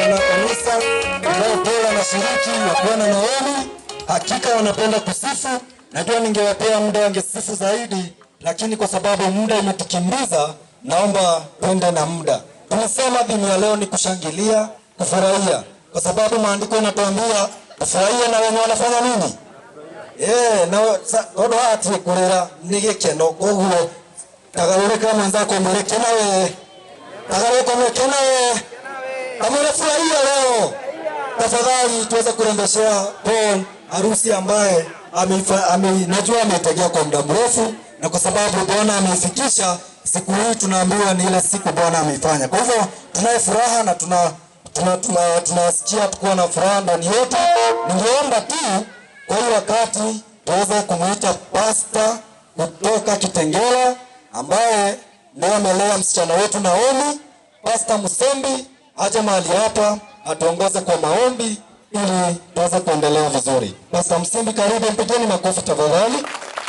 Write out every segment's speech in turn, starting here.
Wana kanisa wanaopewa na shiriki ya Bwana Naomi, hakika wanapenda kusifu. Najua ningewapea muda wangesifu zaidi, lakini kwa sababu muda umetukimbiza, naomba twende na muda. Tunasema dini ya leo ni kushangilia, kufurahia, kwa sababu maandiko yanatuambia kufurahia na wenye wanafanya nini? Na odo hati kurera nigekeno koguo tagarureka mwanzako mureke nawe tagarureka mureke nawe amore furahia leo. Tafadhali tuweze kurembeshea Paul harusi ambaye najua ametegea kwa muda mrefu, na kwa sababu Bwana ameifikisha siku hii, tunaambiwa ni ile siku Bwana ameifanya. Kwa hivyo tunaye furaha na tunasikia tukuwa na furaha ndani yetu. Ningeomba tu kwa hiyo wakati tuweze kumuita Pastor kutoka Kitengela ambaye ndiye amelea msichana wetu Naomi. Pastor Musembi aje mahali hapa atuongoze kwa maombi ili tuweze kuendelea vizuri. Pastor Musembi, karibu, mpigeni makofi tafadhali.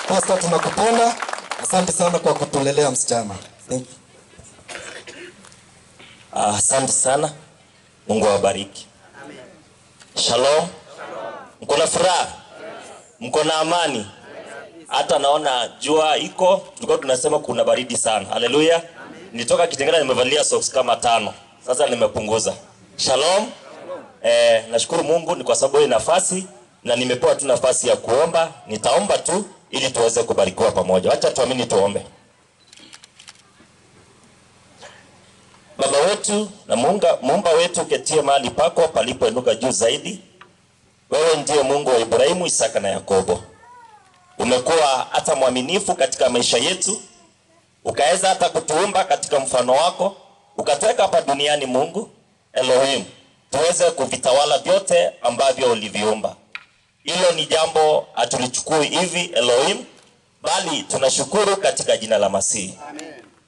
Pastor, tunakupenda. Asante sana kwa kutulelea msichana. Thank you. Asante sana. Mungu awabariki. Amen. Shalom. Mko na furaha? Mko na amani? Hata naona jua iko, tulikuwa tunasema kuna baridi sana. Haleluya. Nitoka Kitengela nimevalia socks kama 5. Sasa nimepunguza. Shalom. Nashukuru Mungu ni kwa sababu hii nafasi, na nimepewa tu nafasi ya kuomba. Nitaomba tu ili tuweze kubarikiwa pamoja. Acha tuamini tuombe. Baba wetu na Muumba wetu, ketie mahali pako palipoinuka juu zaidi. Wewe ndiye Mungu wa Ibrahimu, Isaka na Yakobo. Umekuwa hata mwaminifu katika maisha yetu. Ukaweza hata kutuumba katika mfano wako. Ukatuweka hapa duniani, Mungu Elohim, tuweze kuvitawala vyote ambavyo uliviumba. Hilo ni jambo hatulichukui hivi Elohim, bali tunashukuru katika jina la Masihi. Amen.